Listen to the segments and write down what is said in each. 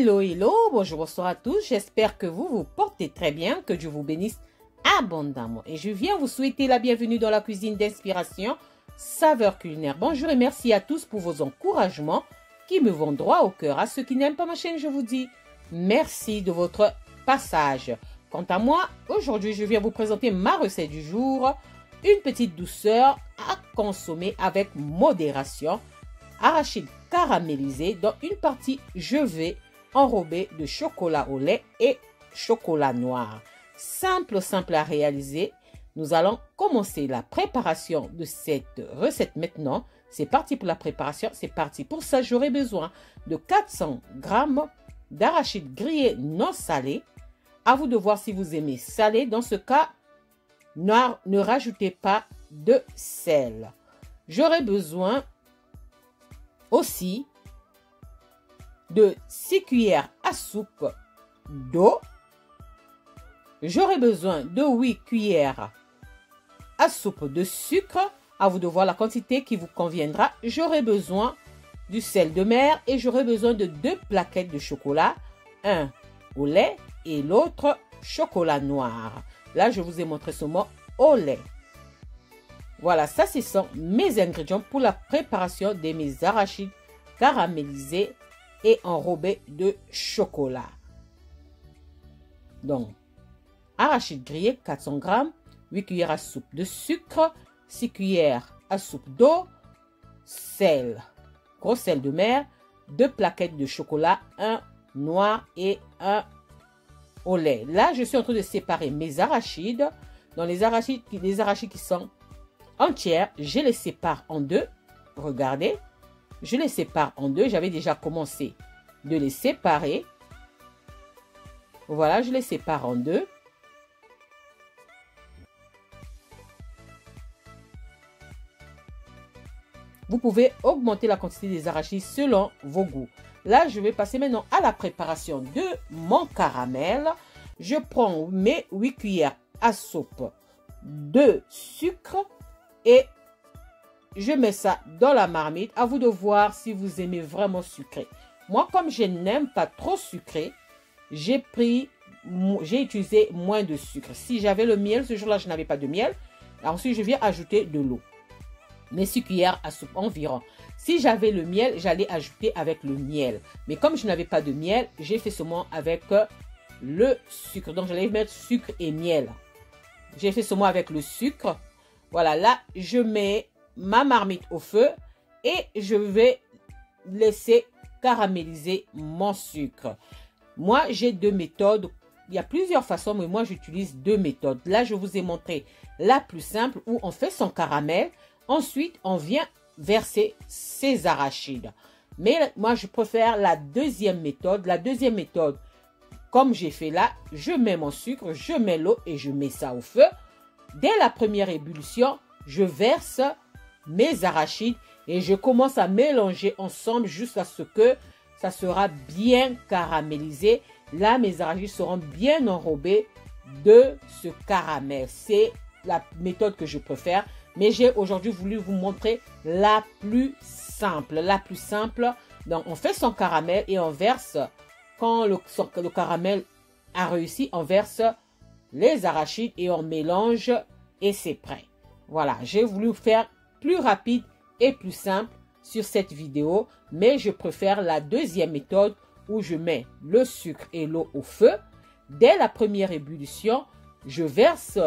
Hello, hello, bonjour, bonsoir à tous. J'espère que vous vous portez très bien, que Dieu vous bénisse abondamment. Et je viens vous souhaiter la bienvenue dans la cuisine d'inspiration Saveurs culinaires. Bonjour et merci à tous pour vos encouragements qui me vont droit au cœur. À ceux qui n'aiment pas ma chaîne, je vous dis merci de votre passage. Quant à moi, aujourd'hui, je viens vous présenter ma recette du jour. Une petite douceur à consommer avec modération. Arachide caramélisé, dont une partie je vais enrober de chocolat au lait et chocolat noir. Simple à réaliser. Nous allons commencer la préparation de cette recette maintenant. C'est parti pour la préparation, c'est parti. Pour ça, j'aurai besoin de 400 g d'arachide grillé non salé. À vous de voir si vous aimez salé. Dans ce cas, ne rajoutez pas de sel. J'aurai besoin aussi de 6 cuillères à soupe d'eau. J'aurai besoin de 8 cuillères à soupe de sucre. À vous de voir la quantité qui vous conviendra. J'aurai besoin du sel de mer et j'aurai besoin de 2 plaquettes de chocolat. Un au lait et l'autre chocolat noir. Là, je vous ai montré seulement au lait. Voilà, ça, ce sont mes ingrédients pour la préparation de mes arachides caramélisés et enrobés de chocolat. Donc, arachides grillés, 400 g, 8 cuillères à soupe de sucre, 6 cuillères à soupe d'eau, sel, gros sel de mer, 2 plaquettes de chocolat, un noir et un au lait. Là, je suis en train de séparer mes arachides. Dans les arachides qui sont entières, je les sépare en deux. Regardez, je les sépare en deux. J'avais déjà commencé de les séparer. Voilà, je les sépare en deux. Vous pouvez augmenter la quantité des arachides selon vos goûts. Là, je vais passer maintenant à la préparation de mon caramel. Je prends mes 8 cuillères à soupe de sucre et je mets ça dans la marmite. À vous de voir si vous aimez vraiment sucré. Moi, comme je n'aime pas trop sucré, j'ai utilisé moins de sucre. Si j'avais le miel, ce jour-là, je n'avais pas de miel. Ensuite, je viens ajouter de l'eau. Mes 6 cuillères à soupe environ. Si j'avais le miel, j'allais ajouter avec le miel. Mais comme je n'avais pas de miel, j'ai fait seulement avec le sucre. Donc, j'allais mettre sucre et miel. J'ai fait seulement avec le sucre. Voilà, là, je mets ma marmite au feu et je vais laisser caraméliser mon sucre. Moi, j'ai 2 méthodes. Il y a plusieurs façons, mais moi, j'utilise 2 méthodes. Là, je vous ai montré la plus simple où on fait son caramel. Ensuite, on vient verser ses arachides. Mais moi, je préfère la deuxième méthode. La deuxième méthode, comme j'ai fait là, je mets mon sucre, je mets l'eau et je mets ça au feu. Dès la première ébullition, je verse mes arachides et je commence à mélanger ensemble jusqu'à ce que ça sera bien caramélisé. Là, mes arachides seront bien enrobés de ce caramel. C'est la méthode que je préfère. Mais j'ai aujourd'hui voulu vous montrer la plus simple. La plus simple. Donc, on fait son caramel et on verse, quand le caramel a réussi, on verse les arachides et on mélange et c'est prêt. Voilà, j'ai voulu faire plus rapide et plus simple sur cette vidéo. Mais je préfère la deuxième méthode où je mets le sucre et l'eau au feu. Dès la première ébullition, je verse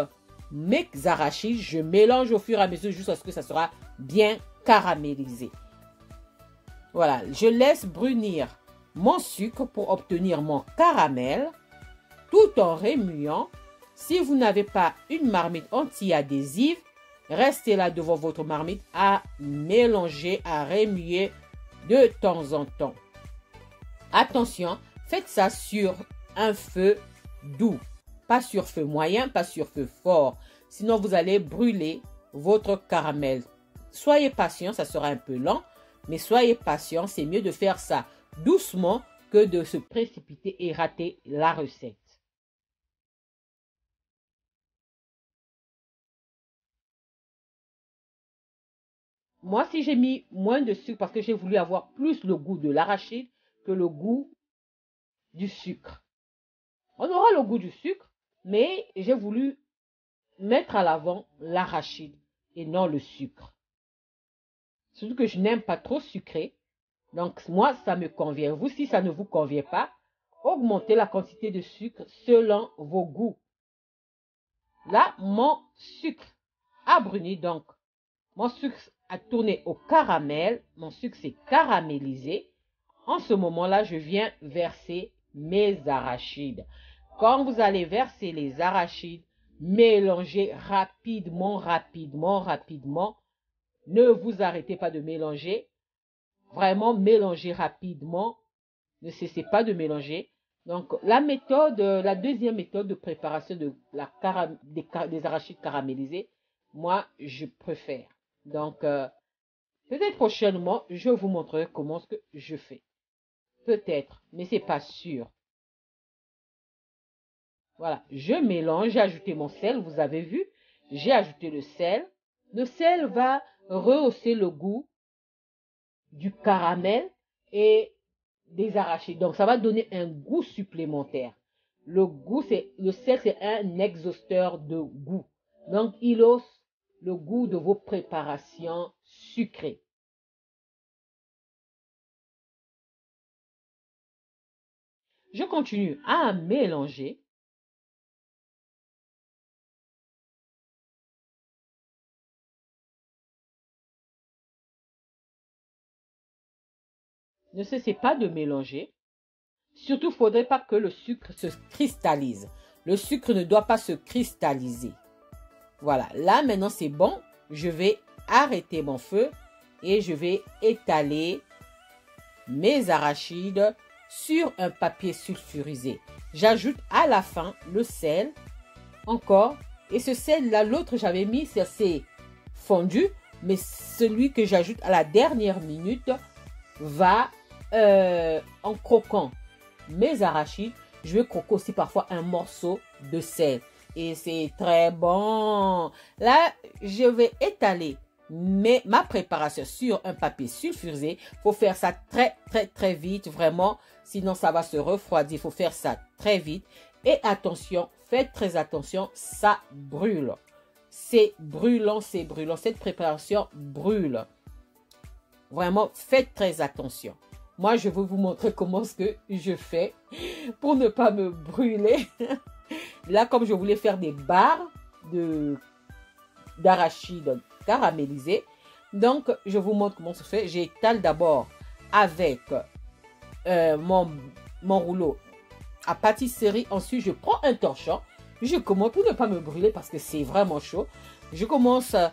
mes arachides, je mélange au fur et à mesure jusqu'à ce que ça sera bien caramélisé. Voilà, je laisse brunir mon sucre pour obtenir mon caramel tout en remuant. Si vous n'avez pas une marmite anti-adhésive, restez là devant votre marmite à mélanger, à remuer de temps en temps. Attention, faites ça sur un feu doux. Pas sur feu moyen, pas sur feu fort. Sinon, vous allez brûler votre caramel. Soyez patient, ça sera un peu lent. Mais soyez patient, c'est mieux de faire ça doucement que de se précipiter et rater la recette. Moi, si j'ai mis moins de sucre parce que j'ai voulu avoir plus le goût de l'arachide que le goût du sucre. On aura le goût du sucre, mais j'ai voulu mettre à l'avant l'arachide et non le sucre. Surtout que je n'aime pas trop sucré. Donc, moi, ça me convient. Vous, si ça ne vous convient pas, augmentez la quantité de sucre selon vos goûts. Là, mon sucre a bruni, donc mon sucre a tourné au caramel. Mon sucre s'est caramélisé. En ce moment-là, je viens verser mes arachides. Quand vous allez verser les arachides, mélangez rapidement, rapidement, rapidement. Ne vous arrêtez pas de mélanger. Vraiment, mélangez rapidement. Ne cessez pas de mélanger. Donc, la deuxième méthode de préparation des arachides caramélisés, moi, je préfère. Donc, peut-être prochainement, je vous montrerai comment ce que je fais. Peut-être, mais c'est pas sûr. Voilà, je mélange, j'ai ajouté mon sel, vous avez vu, j'ai ajouté le sel. Le sel va rehausser le goût du caramel et des arachides. Donc, ça va donner un goût supplémentaire. Le sel, c'est un exhausteur de goût. Donc, il hausse le goût de vos préparations sucrées. Je continue à mélanger. Ne cessez pas de mélanger. Surtout, il ne faudrait pas que le sucre se cristallise. Le sucre ne doit pas se cristalliser. Voilà, là maintenant c'est bon. Je vais arrêter mon feu et je vais étaler mes arachides sur un papier sulfurisé. J'ajoute à la fin le sel, encore. Et ce sel-là, l'autre j'avais mis, c'est fondu. Mais celui que j'ajoute à la dernière minute va en croquant mes arachides. Je vais croquer aussi parfois un morceau de sel. Et c'est très bon. Là, je vais étaler ma préparation sur un papier sulfurisé. Il faut faire ça très, très, très vite. Vraiment, sinon ça va se refroidir. Il faut faire ça très vite. Et attention, faites très attention, ça brûle. C'est brûlant, c'est brûlant. Cette préparation brûle. Vraiment, faites très attention. Moi, je vais vous montrer comment ce que je fais pour ne pas me brûler. Là, comme je voulais faire des barres d'arachides caramélisées, donc je vous montre comment ça se fait. J'étale d'abord avec mon rouleau à pâtisserie. Ensuite, je prends un torchon. Je commence, pour ne pas me brûler parce que c'est vraiment chaud, je commence à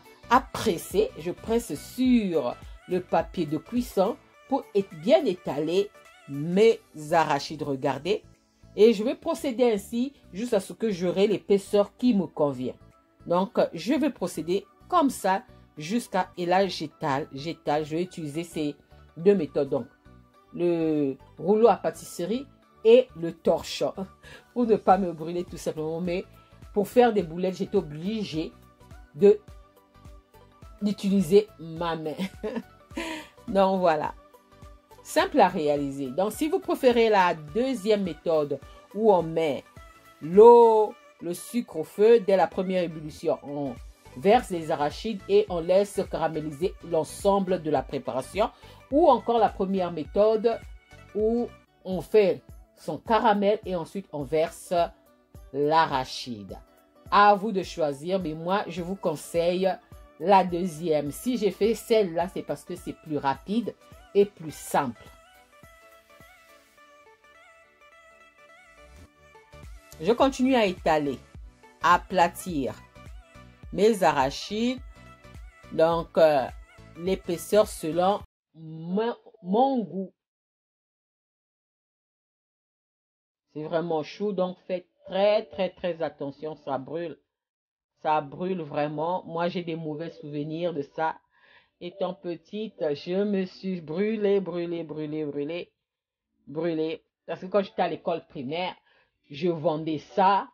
presser. Je presse sur le papier de cuisson pour bien étaler mes arachides. Regardez. Et je vais procéder ainsi jusqu'à ce que j'aurai l'épaisseur qui me convient. Donc, je vais procéder comme ça jusqu'à... Et là, j'étale. Je vais utiliser ces deux méthodes. Donc, le rouleau à pâtisserie et le torchon. Pour ne pas me brûler tout simplement. Mais pour faire des boulettes, j'étais obligée d'utiliser ma main. Donc, voilà. Simple à réaliser. Donc, si vous préférez la deuxième méthode où on met l'eau, le sucre au feu, dès la première ébullition, on verse les arachides et on laisse caraméliser l'ensemble de la préparation. Ou encore la première méthode où on fait son caramel et ensuite on verse l'arachide. À vous de choisir, mais moi, je vous conseille la deuxième. Si j'ai fait celle-là, c'est parce que c'est plus rapide et plus simple. Je continue à étaler, à aplatir mes arachides. Donc, l'épaisseur selon mon goût. C'est vraiment chaud, donc faites très, très, très attention, ça brûle. Ça brûle vraiment. Moi, j'ai des mauvais souvenirs de ça. Étant petite, je me suis brûlée. Parce que quand j'étais à l'école primaire, je vendais ça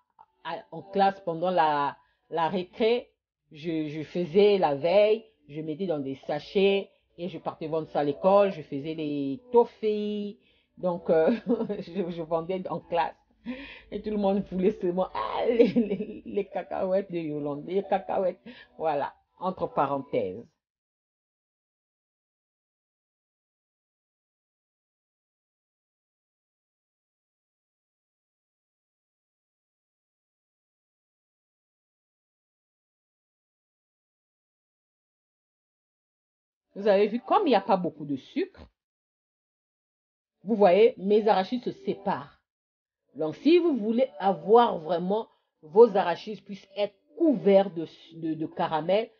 en classe pendant la récré. Je faisais la veille, je mettais dans des sachets et je partais vendre ça à l'école. Je faisais les toffees, Donc, je vendais en classe. Et tout le monde voulait seulement les cacahuètes de Yolande, les cacahuètes. Voilà, entre parenthèses. Vous avez vu, comme il n'y a pas beaucoup de sucre, vous voyez, mes arachides se séparent. Donc, si vous voulez avoir vraiment vos arachides puissent être couverts de caramel,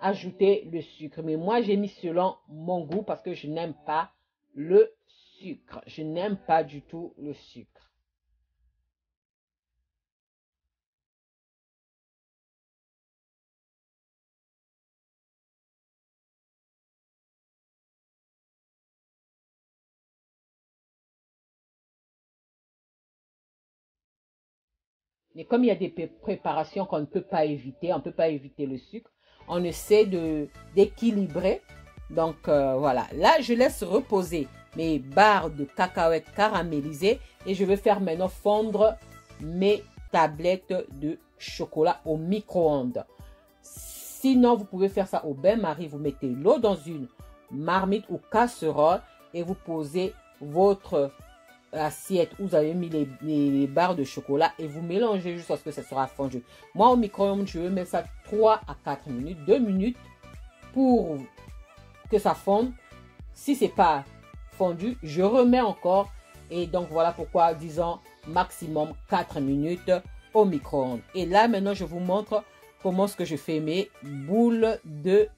ajoutez le sucre. Mais moi, j'ai mis selon mon goût parce que je n'aime pas le sucre. Je n'aime pas du tout le sucre. Mais comme il y a des préparations qu'on ne peut pas éviter, on ne peut pas éviter le sucre, on essaie d'équilibrer. Donc voilà, là je laisse reposer mes barres de cacahuètes caramélisées et je vais faire maintenant fondre mes tablettes de chocolat au micro-ondes. Sinon, vous pouvez faire ça au bain-marie. Vous mettez l'eau dans une marmite ou casserole et vous posez votre assiette où vous avez mis les barres de chocolat et vous mélangez jusqu'à ce que ça sera fondu. Moi, au micro-ondes, je vais mettre ça 3 à 4 minutes, 2 minutes pour que ça fonde. Si ce n'est pas fondu, je remets encore. Et donc, voilà pourquoi, disons, maximum 4 minutes au micro-ondes. Et là, maintenant, je vous montre comment est-ce que je fais mes boules de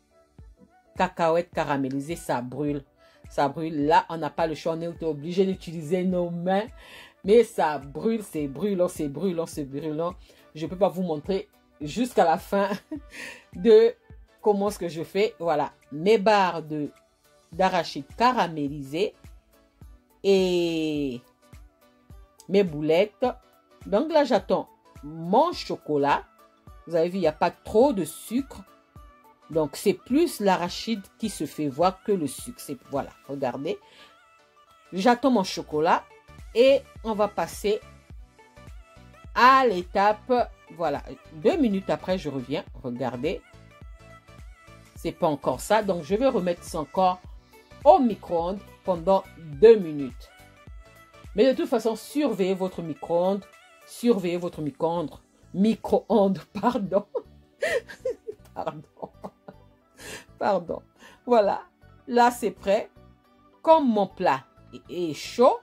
cacahuètes caramélisées. Ça brûle. Ça brûle. Là, on n'a pas le choix. On est obligé d'utiliser nos mains. Mais ça brûle, c'est brûlant, c'est brûlant, c'est brûlant. Je ne peux pas vous montrer jusqu'à la fin de comment est-ce que je fais. Voilà, mes barres d'arachide caramélisées et mes boulettes. Donc là, j'attends mon chocolat. Vous avez vu, il n'y a pas trop de sucre. Donc, c'est plus l'arachide qui se fait voir que le sucre. Voilà, regardez. J'attends mon chocolat et on va passer à l'étape. Voilà, 2 minutes après, je reviens. Regardez. C'est pas encore ça. Donc, je vais remettre ça encore au micro-ondes pendant 2 minutes. Mais de toute façon, surveillez votre micro-ondes. Surveillez votre micro-ondes. Micro-ondes, pardon. Pardon. Pardon. Voilà. Là, c'est prêt. Comme mon plat est chaud,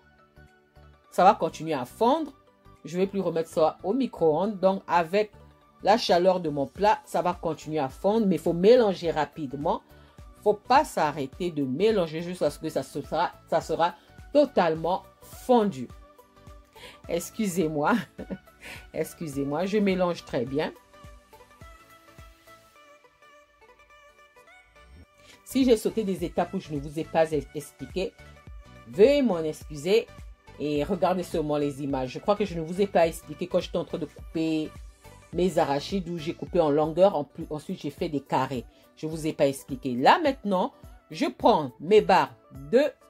ça va continuer à fondre. Je ne vais plus remettre ça au micro-ondes. Donc, avec la chaleur de mon plat, ça va continuer à fondre. Mais il faut mélanger rapidement. Il ne faut pas s'arrêter de mélanger jusqu'à ce que ça sera totalement fondu. Excusez-moi. Excusez-moi, je mélange très bien. Si j'ai sauté des étapes où je ne vous ai pas expliqué, veuillez m'en excuser et regardez seulement les images. Je crois que je ne vous ai pas expliqué quand j'étais en train de couper mes arachides où j'ai coupé en longueur. Ensuite, j'ai fait des carrés. Je ne vous ai pas expliqué. Là, maintenant, je prends mes barres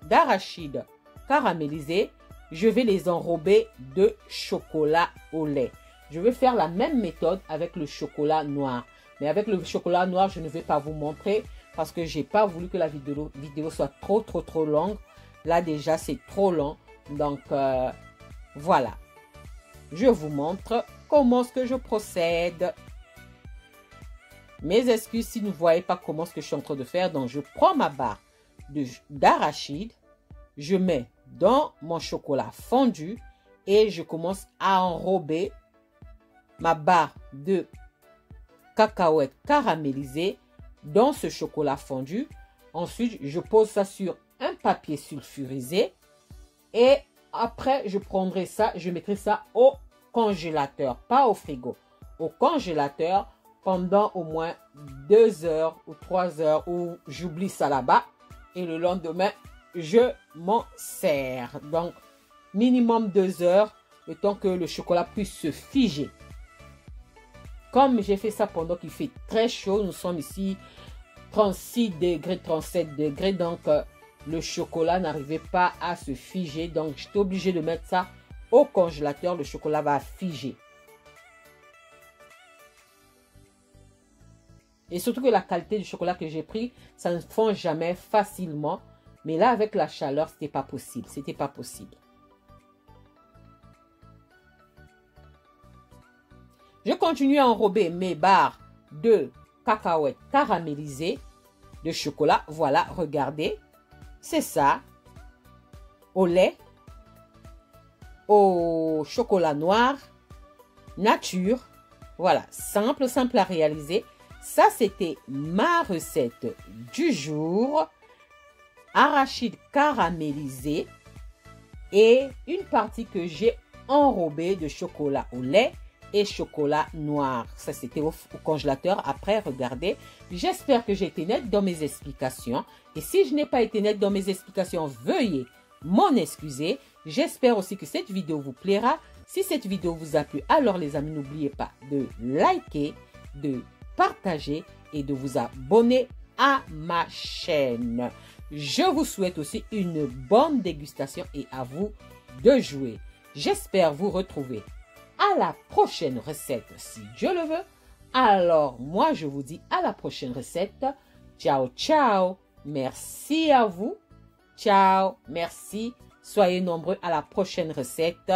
d'arachides caramélisées. Je vais les enrober de chocolat au lait. Je vais faire la même méthode avec le chocolat noir. Mais avec le chocolat noir, je ne vais pas vous montrer parce que je n'ai pas voulu que la vidéo soit trop longue. Là, déjà, c'est trop long. Donc, voilà. Je vous montre comment est-ce que je procède. Mes excuses si vous ne voyez pas comment est-ce que je suis en train de faire. Donc, je prends ma barre d'arachide. Je mets dans mon chocolat fondu et je commence à enrober ma barre de cacahuètes caramélisées dans ce chocolat fondu. Ensuite, je pose ça sur un papier sulfurisé et après, je prendrai ça, je mettrai ça au congélateur, pas au frigo, au congélateur pendant au moins 2 heures ou 3 heures où j'oublie ça là-bas et le lendemain, je m'en sers. Donc, minimum 2 heures, le temps que le chocolat puisse se figer. Comme j'ai fait ça pendant qu'il fait très chaud, nous sommes ici 36 degrés, 37 degrés. Donc, le chocolat n'arrivait pas à se figer. Donc, j'étais obligée de mettre ça au congélateur. Le chocolat va figer. Et surtout que la qualité du chocolat que j'ai pris, ça ne fond jamais facilement. Mais là, avec la chaleur, c'était pas possible. C'était pas possible. Je continue à enrober mes barres de cacahuètes caramélisées de chocolat. Voilà, regardez. C'est ça. Au lait, au chocolat noir, nature. Voilà, simple à réaliser. Ça, c'était ma recette du jour. Arachide caramélisé et une partie que j'ai enrobée de chocolat au lait et chocolat noir. Ça, c'était au congélateur. Après, regardez. J'espère que j'ai été nette dans mes explications. Et si je n'ai pas été nette dans mes explications, veuillez m'en excuser. J'espère aussi que cette vidéo vous plaira. Si cette vidéo vous a plu, alors les amis, n'oubliez pas de liker, de partager et de vous abonner à ma chaîne. Je vous souhaite aussi une bonne dégustation et à vous de jouer. J'espère vous retrouver à la prochaine recette si Dieu le veut. Alors moi je vous dis à la prochaine recette. Ciao ciao. Merci à vous. Ciao. Merci. Soyez nombreux à la prochaine recette.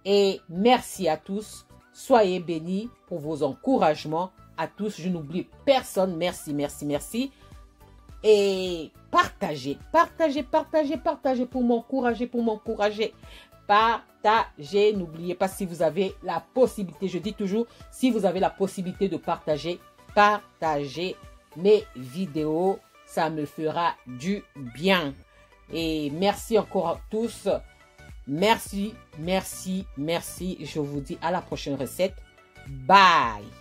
Et merci à tous. Soyez bénis pour vos encouragements. À tous, je n'oublie personne. Merci, merci, merci. Et partagez, partagez, partagez, partagez pour m'encourager, Partagez, n'oubliez pas si vous avez la possibilité, je dis toujours, si vous avez la possibilité de partager, partagez mes vidéos, ça me fera du bien. Et merci encore à tous. Merci, merci, merci. Je vous dis à la prochaine recette. Bye.